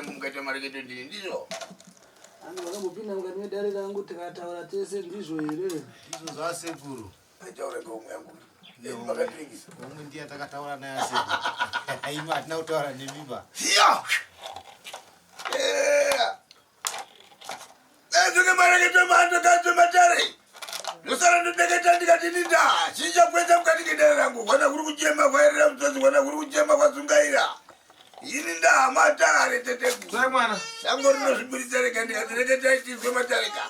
Mukati mariketo ndizo. Vakamupinda mukati medare rangu tikataura tese ndizvo here. Izvo zvasekuru. Taura ngomwe yangu. Umwe ndiye takataura naye sekuru. Haima hatina kutaura nemimba. Ndoke mariketo mandokadzo matare. Ndosara ndodeketa ndikati ndinda. Chinja kwenda mukati medare rangu. Wana kuri kuchema kwairira mutsotsi, wana kuri kuchema kwazungaira. Ini nda matare tetegu. Sai mwana. Sango rinozviburitsa rega ndikatireke itizwe matareka.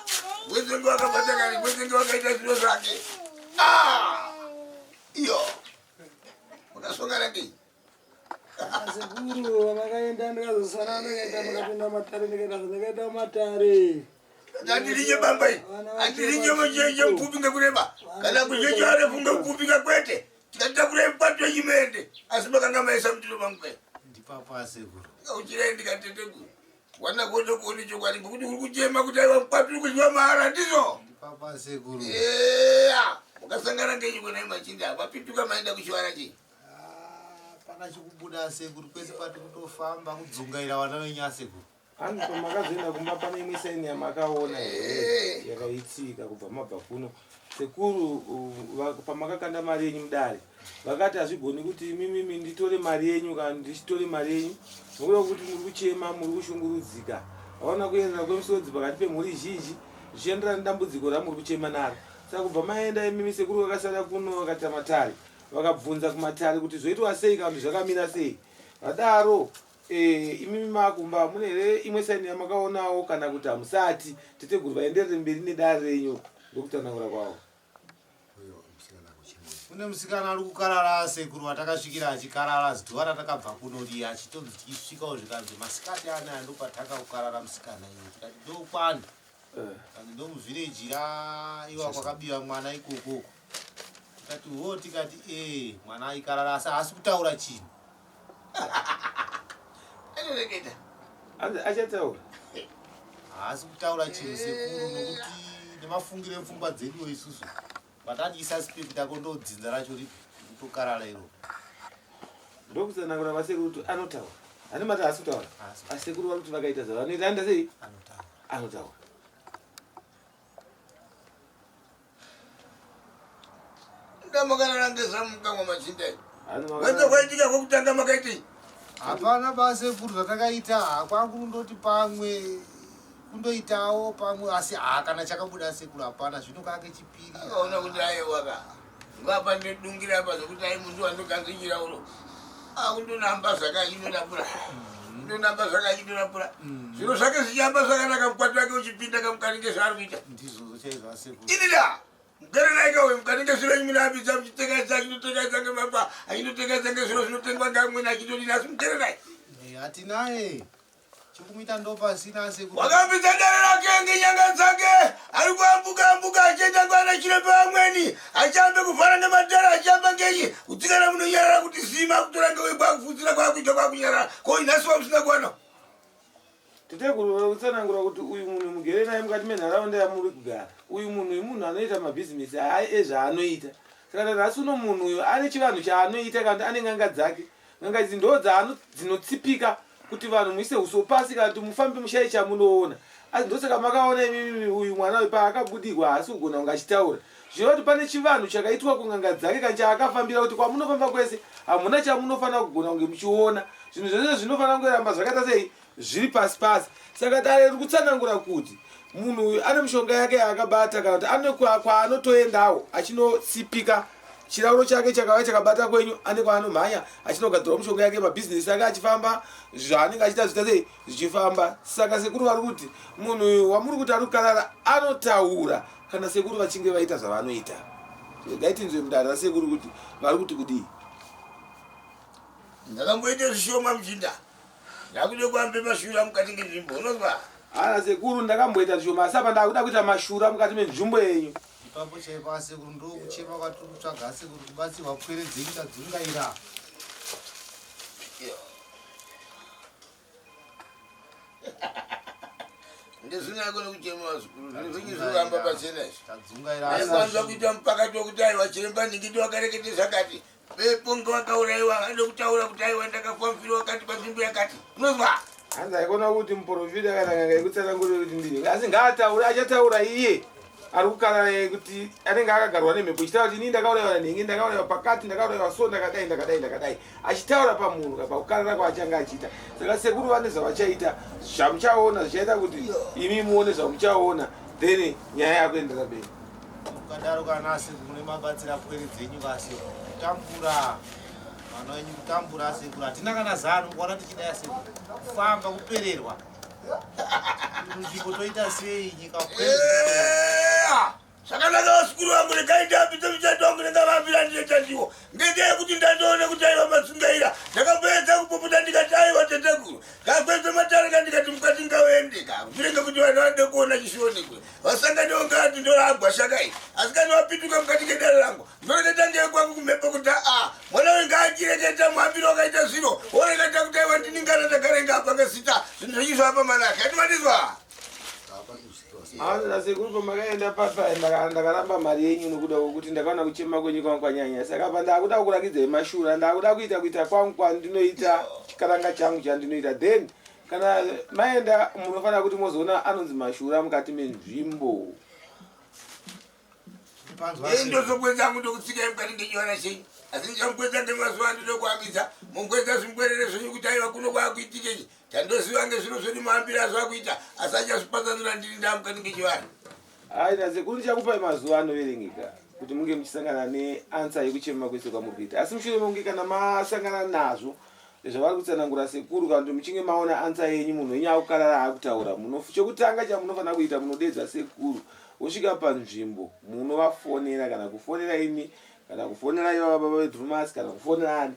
Wezenge wakabata kari, wezenge wakaita zviro zvake. Iyo. Wakasongana ngei? Sekuru vamakaenda ndikazosara ndikaita mukapinda matare ndikaita matare. Ndandirinye bamba iyi. Andirinye mucheche mupfupi ngekureba. Kana kucheche arefu ngekupfupika kwete. Tikatakura mukwato wechimende. Asi makanga maisa mutiro pangu kwete. Papa sekuru. Uchire ndikatetegu. Wana kuone kuone chokwadi ngokuti uri kuchema kuti aiwa mukwapi kuzviwa mahara ndizo. Papa sekuru. Ukasangana ngenyi kuna machinda wapituka maenda kuchiwara chi. Pana chikubuda sekuru kwese pati kutofamba kudzungaira vana venya sekuru. Ani pamakazoenda kumba pane imwe saini yamakaona yakaitsika kubva mabva kuno. Sekuru pamakakanda mari yenyu mudare vakati hazvigoni kuti mimi nditore mari yenyu kana ndichitore mari yenyu nokuda kuti muri kuchema muri kushungurudzika vaona kuendera kwemusodzi pakati pemhuri zhinji zvichienderana nedambudziko ramuri kuchema naro. Saka kubva maenda imimi sekuru vakasara kuno vakaita matare vakabvunza kumatare kuti zvoitwa sei kana kuti zvakamira sei. Vadaro imimi makumba mune here imwe saini yamakaonawo kana kuti hamusati teteguru vaenderere mberi nedare renyu ndokutsanangura kwavo. Kune musikana ari kukarara sekuru vatakasvikira achikarara ziduva ratakabva kunori achitonzi tichisvikawo zvikanzi masikati anaya ndopataka kukarara musikana iwe tikati ndokwana kandi ndomuvhireji raiwa kwakabiwa mwana ikokoko tikati ho tikati mwana aikarara asi haasi kutaura chinhu. Anoreketa. Achataura. Haasi kutaura chinhu sekuru nokuti nemafungiro epfungwa dzedu isusu vatati isaspekta kondodzinza racho ritokarara iro. Ndokutsanangura vasekuru kuti anotaura. Hane mati haasi kutaura. Asekuru vari kuti vakaita zvavanoita anda sei? Anotaura. Ndamakarara ngezamukamwa machindai. Wenza kwaitika kwokutanga makaitei. Hapana basekuru zvatakaita kwangu kundoti pamwe kundoitawo pamwe asi kana chakabuda sekuru hapana zvino kake chipiri. Akaona kuti aiwaka. Ngapa ndodungira apa zvokuti ai muntu wandoganzinyira uno. Kundonamba zvakachindorapura. Ndonamba zvakachindorapura. Zviro zvake zvichihamba zvakanaka mukwati wake uchipinda kamukati ngezvaari kuita. Ndizvo chaizva sekuru. Inida. Mugare naika we mukati ngezviro munabidza muchitengaidza achinotengaidza ngemapa achinotengaidza ngezviro zvinotengwa ngeamweni achindodini asi mugare naye. Hatinaye. Chikumuita ndopasina sekuru. Wakambidza dare rake ngenyanga dzake ari kuambuka achienda kwana chirepe vamweni achiambe kuvhara nemadhara achiamba ngenyi kutsikana munonyarara kuti zima kutora ngewe kwakubvunzira kwakuita kwakunyarara ko inhasiwa musina kuwana. Teteguru utsanangura kuti uyu munhu mugere naye mukati menharaunda yamuri kugara. Uyu munhu anoita mabhizinesi ezvaanoita. Saka nhasi uno munhu uyu ane chivanhu chaanoita kandi ane n'anga dzake. N'anga idzi ndo dzinotsipika kuti vanhu muise uso pasi kana kuti mufambe mushayi chamunoona. Asi ndosaka makaona imimi uyu mwana uyu paakabudirwa haasi kugona kunge achitaura. Zvino kuti pane chivanhu chakaitwa kun'anga dzake kana chaakafambira kuti kwamunofamba kwese hamuna chamunofanira kugona kunge muchiona. Zvinhu zvese zvinofanira kungoramba zvakaita sei zviri pasi pasi. Saka tari kutsanangura kuti munhu uyu ane mishonga yake yaakabata kana kuti ane kwaanotoendawo achinotsipika. Chirauro chake chakava chakabata kwenyu ane kwaanomhanya achinogadzira mishonga yake mabhizinesi ake achifamba zvaanenge achiita zvita sei zvichifamba. Saka sekuru vari kuti munhu uyu wamuri kuti ari kukarara anotaura kana sekuru vachinge vaita zvavanoita. Ngaitinzwe mudare rasekuru kuti vari kuti kudii. Ndakamboite zvishoma muchinda. Ndakude kuambe mashura mukati ngenzvimbo unozwa. Sekuru ndakamboita zvishoma asi apa ndakuda kuita mashura mukati menzvimbo yenyu. Ipapo chaipa sekuru ndokuchema kwatiri kutsvaga sekuru kubatsirwa pwere dzenyu tadzungaira. ndisina kone kuchema vasukuru zvinofanyiswa pachena izvi tadzungaira kwanza kuita mupakati wokuti aiwa chiremba ndingiti wakareketesa kati veponga vakaurayiwa ade kutaura kuti aiwa ndakafa mufiro wakati panzvimbo yakati unozwa hanzi aikona kuti muprofita kana nganga ikutsanangurira kuti ndini asi ngaataura achataura iye ari kukarara kuti anenge akagarwa nemhepo ichitaura kuti inini ndakaurayiwa nhingi ndakaurayiwa pakati ndakaurayiwa so ndakadai achitaura pamunhu pakukarara kwaachanga achiita saka sekuru vane zvavachaita zvamuchaona zvichaita kuti imi muone zvamuchaona then nyaya yakuendera mberi ukadaro kana sekuru mune mabatsira pwere dzenyu kasi kutambura vana venyu kutambura sekuru hatina kana zano kuona tichidaya sekuru kufamba kupererwa nzvimbo toita sei nyika zvakanaka vasukuru vangu regai ndapinze muchato wangu ndingavambira ndinoita ndiwo ngendaya yekuti ndandoona kuti aiva matsungaira ndakapedza kupopota ndikati aiwa tetekuru ndakapedza matarika ndikati mukati ngavendeka kuvirenge kuti vanhu vanoda kuona chisionekwe vasanganiwo ngati ndoragwa shakai asi kani vapituka mukati ngedare rangu ndoreketa ngeye kwangu kumhepo kuti mwana wenga achireketa muhambiro wakaita zvino woreketa kuti aiwa ndiningana ndagare ngapa ngesita zvinhu zvechizvapa manake hatimatizwa sekuru pamakaenda papa ndakaramba mari yenyu nokuda kwokuti ndakaona kuchema kwenyu kwangu kwanyanya saka pa ndakuda kurakidzai mashura ndakuda kuita kwangu kwandinoita chikaranga changu chandinoita then kana maenda munofanira kuti mozoona anonzi mashura mukati menzvimbo ndozokwenzangu ndokutsikai mukati ngenyora chei asi ndichamukwedza ngemazuva andodokuambidza mungwedza zvimukwerere zvenyu kuti aiva kuno kwakuitikechi tandoziva ngezvino zveni muhambiro azvakuita asi achazvipatsanura ndiri ndamukati ngechivanhu aina sekuru ndichakupai mazuva anoverengeka kuti munge muchisangana neansa yekuchema kwese kwamuri kuita asi mushure monge kana masangana nazvo zvavari kutsanangura sekuru kana kuti muchinge maona ansa yenyu munhu wenyu akukarara akutaura chokutanga chamunofanira kuita munodedza sekuru wosvika panzvimbo munovafonera kana kufonera imi kana kufonera iva baba vedrumas kana kufonera ani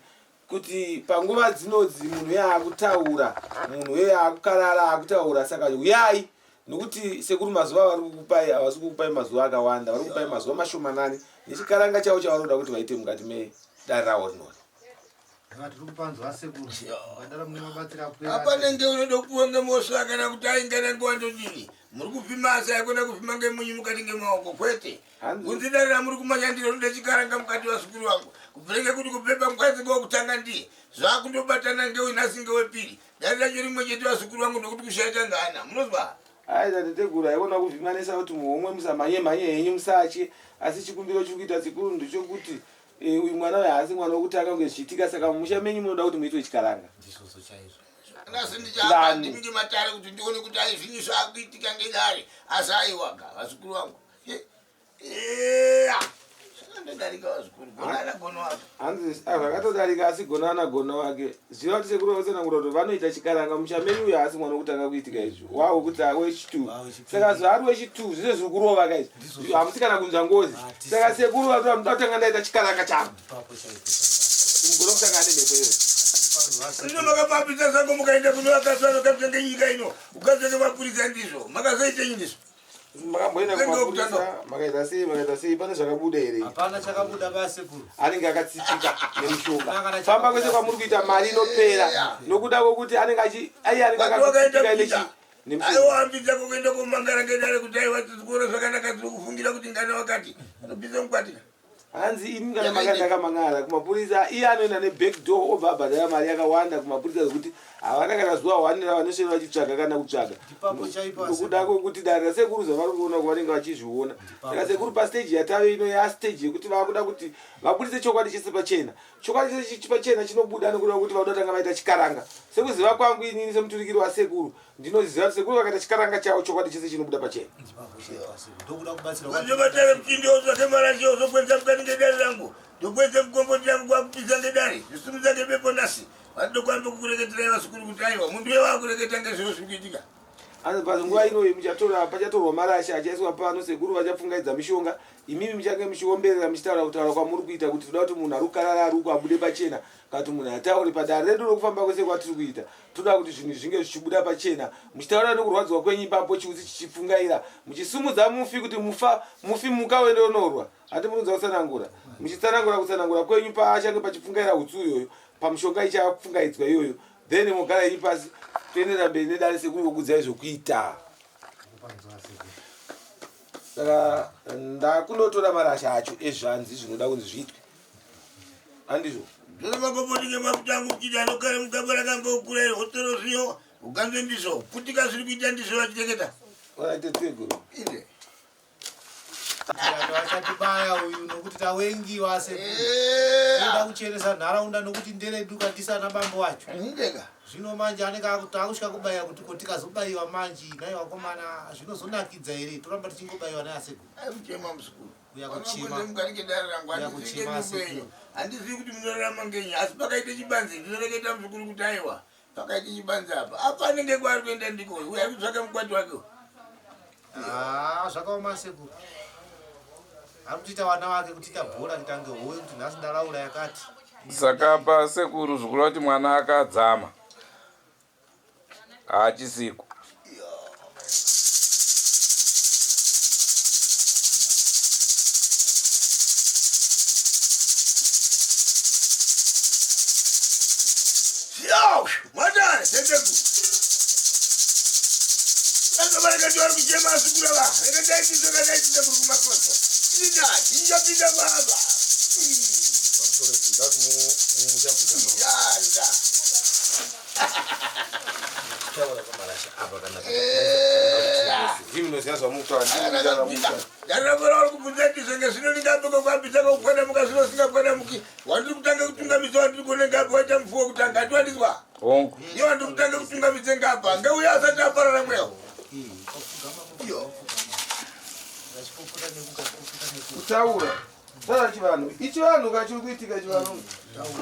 kuti panguva dzinodzi munhu yaakutaura munhu yakukarara akutaura saka uyai nokuti sekuru mazuva vari kukupai havasi kukupai mazuva akawanda vari kukupai mazuva mashomanani nechikaranga chavo chavaroda kuti vaite mukati medare ravo rinori apanenge unoda kupiwa ngemosva kana kuti aingana ngowandodini muri kupfima asi aikona kupfima ngemunyu mukati ngemaoko kwete kunzi dare ramuri kumanyandiro rode chikaranga mukati vasukuru vangu kubvirenge kuti kupepa mukadzi ngewokutanga ndiye zvakundobatana ngewenhasi ngewepiri dare racho rimwe chete vasukuru vangu nokuti kushaita ngana munozwa aida teteguru aikona kuvhimanisa kuti muhomwe musamhanye henyu musache asi chikumbiro chiri kuita chikuru ndechokuti uyu mwana uyu haasi mwana wokutanga kunge zvichiitika saka mumusha menyu munoda kuti muitwe chikaranga nasi ndichapa ndiminge matare kuti ndione kuti aizvinyi zvaakuitika ngedare asi aiwaga vasukuru vangu zvakandodarika vasukuru gonana gono wake hanzi zvakatodarika asi gonana gono wake zviva kuti sekuru vakutsanangura kuti vanoita chikaranga musha menyu uyu haasi mwana wokutanga kuitika izvo wavo kuti wechitu saka zvari wechitu zvese zviri kurova kaizvi hamusi kana kunzwa ngozi saka sekuru vatoda muda kutanga ndaita chikaranga changu mugono kutanga nemhepo iyoyo ino makapapisa sango mukaenda kuno vakasvanokaita ngenyika ino ukatsvake mapurisa ndizvo makazoitenyi ndizvo makamboenda kumapurisa makaita sei pane zvakabuda here hapana chakabuda basekuru anenge akatsitika nemushonga famba kwese kwamuri kuita mari inopera nokuda kwokuti anenge akatsitika aiwambidza kokuenda komangara ngedare kuti aiwa tizikuona zvakanaka tiri kufungira kuti ngane wakati anopinza mukwatika hanzi imi kana makandaka mangara kumapurisa iye anoenda nebackdoor obva abhadhara mari yakawanda kumapurisa zvokuti havana kana zuva 1 ravanosvera vachitsvaga kana kutsvaga nokuda kwokuti dare rasekuru zvavari kuona kuvanenge vachizviona saka sekuru pastage yatave ino yastage yekuti vakuda kuti vaburitse chokwadi chese pachena chokwadi chese pachena chinobuda nekuda kwekuti vauda kutanga vaita chikaranga sekuziva kwangu inini semuturikiri wasekuru ndinoziva kuti sekuru vakaita chikaranga chavo chokwadi chese chinobuda pachena vazovatare muchindotsvake marachio zokwenza mukati ngedare rangu ndokwenze mukomboti yangu kwakupisa ngedare zvisimudza ngebepo nasi vanoda kuambe kukureketerai vasukuru kuti aiwa mundu wewakureketa ngezviro zviri kuitika asi panguva inoyi pachatorwa marasha achaiswa pano sekuru vachapfungaidza mishonga imimi michange muchiomberera muchitaura kutaura kwamuri kuita kuti toda kuti munhu ari kukarara ari uko abude pachena kana kuti munhu ataure padare redu rokufamba kwese kwatiri kuita toda kuti zvinhu zvinge zvichibuda pachena muchitaura nekurwadziwa kwenyu ipapo chiusi chichipfungaira muchisumudza mufi kuti mufi muka wende unorwa hati munonza kutsanangura muchitsanangura kwenyu paachange pachipfungaira utsu iyoyo pamushonga ichapfungaidzwa iyoyo then mugara yenyu pasi toendera mberi nedare sekuru vokudzai zvokuita saka ndakundotora marasha acho ezvanzi zvinoda kunzi zviitwe handizvo zvona makomboti ngemakutangu kuti anogara mugaba rakambokura iri hotoro zviyo uganze ndizvo kutika zviri kuita ndizvo vachiteketa waraite teguru inde vachatibaya uyu nokuti tawengiwa sekuda kucheresa nharaunda nokuti ndereduka tisana bambo wacho indeka zvino manje anenge akusvika kubayira kuti tikazobayiwa manje nai vakomana zvinozonakidza here toramba tichingobayiwa neasekuru aichema musikuru uyakuchima mukarike dare rangu handizivi kuti munorarama ngenyi asi pakaite chibanzi ndinoreketa musikuru kuti aiwa pakaite chibanzi apa anenge kwari kuenda ndiko uya kutsvaka mukwati wake zvakaoma sekuru ari kutiita vana vake kutiita bhora titange howe kuti nhasi ndaraura yakati saka pa sekuru zvikureva kuti mwana akadzama haachisiku mwadare teteku akabarekati vari kuchema asikurava rekadaitizokandaitite kuri kumakoso ida tinjapinda baba yanda ndarabora vari kubvunza ndizonge zvino ndingambeko kwambisa kokukwandamuka zvino singakwandamuki wandiri kutanga kutungamisa wandiri kuone ngapa waita mufuwo kutanga hatiwandizwa hongu iyo wandiri kutanga kutungamise ngapa ngeuya asati aparara mwewo kutaura saka chivanhu ichivanhu kachiri kuitika chivanhu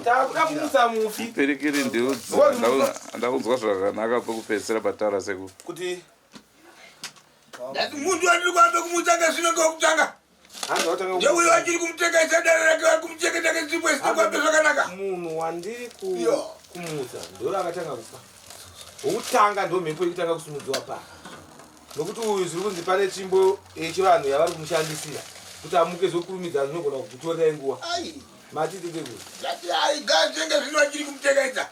takuda kumusa mufi perekere ndeudzi ndakunzwa zvakanaka pekupedzisira pataura sekuru kuti ndati muntu wandiri kuhambe kumutanga zvino ngokutanga ndeuyo achiri kumutengaisa dare rake vari kumucheketake nzvimbo isinokuhambe zvakanaka munhu wandiri kumutsa ndo akatanga kufa wokutanga ndo mhepo yekutanga kusimudziwa paa nokuti uyu zviri kunzi pane tsvimbo yechivanhu yavari kumushandisira kuti amuke zokurumidza zvinogona kutorera nguva matitetekuri ndati ai gazenge zvino vachiri kumutengaisa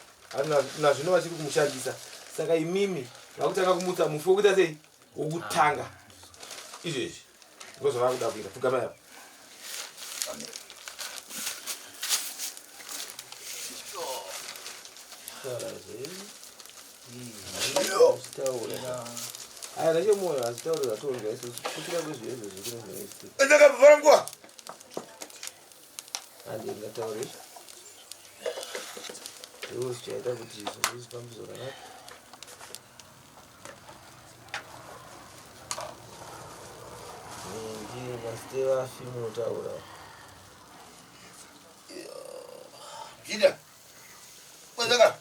nazvino vachiri kumushandisa saka imimi vakutanga kumutsa mufi wokuita sei wokutanga izvezvi ndozvava kuda kuita pfugama yapo aya nachemoyo hazitaurira tonga isusu kutira kwezviezvo zvikinozvinoitika ndakabvara nguva handingataure iwo zvichaita kuti izvo zvizifambi zvakanaka ningi masiteva fimunotaura zvida kwazaka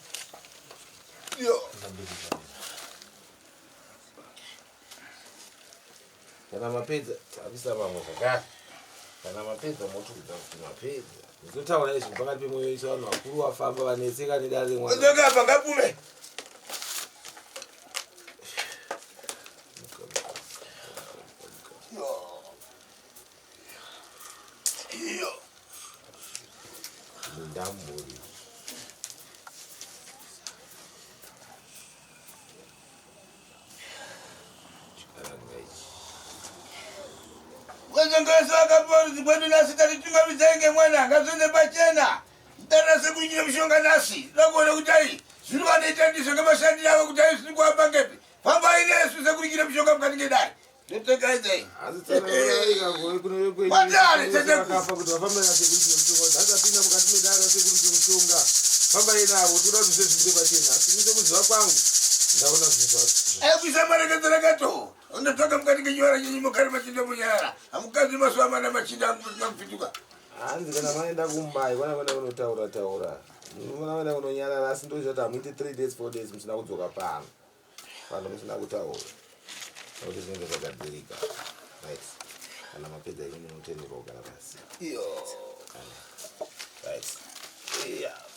kana mapedza tabisa mamwe zvakare kana mapedza motukudza kuti mapedza ndotaura izvi pakati pemwoyo iso vanhu vakuru vafamba vaneseka nedare remwana ndakabva ngapume ndamburi kwezongoesakaporizi kwedu nasi tatitungamizenge mwana ngazvende pachena ndarase kuinyire mushonga nasi ndakuona kuti ai zviri vanoita ndizvo ngemashandiro avo kuti ai zviri kuhamba ngepi fambai nesu sekuringire mushonga mukati ngedare ndotekaizai wadare tetekapa kuti vafamba nasekuiti mushonga dzasapinda mukati medare rasekuiti mushonga fambai navo toda kuti zvezvibire pachena asi musemuziva kwangu ndaona aikuisa marekedzerekato undotsvaka mukati ngenyora chenyu mukari machinda munyara hamukazi mazuva mana machinda makupituka hanzi kana maenda kumbai vanakwenda kunotaura taura vanakwenda kunonyarara asi ndozvati hamuiti 3 days 4 days musina kudzoka pano pano musina kutaura nokuti zvinenge zvagadirika right kana mapedza ino munotenderwa kugara pasi right yeah.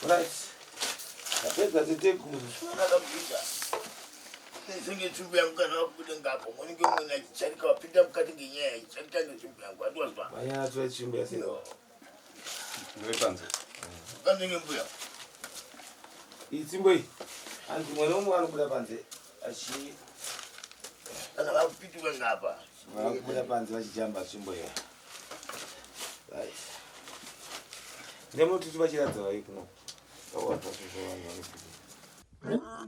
Right. Tapedza tetekuru. Akapinda. Singe chumba yangu kana kubuda ngapo. Munenge mwana chicharika wapinda mukati ngenyaya chicharika ngechumba yangu. Atwazwa. Manyana tura chimba yasina. Ngepanze. Kanenge mbuya. Itsimbo iyi. Antu mwana umwe anobuda panze achi Kana vapituka ngapa. vanobuda panze vachijamba tsvimbo iya. Right. Ndemuti tivachiradza vai kuno. Awata vanhu vanopinda.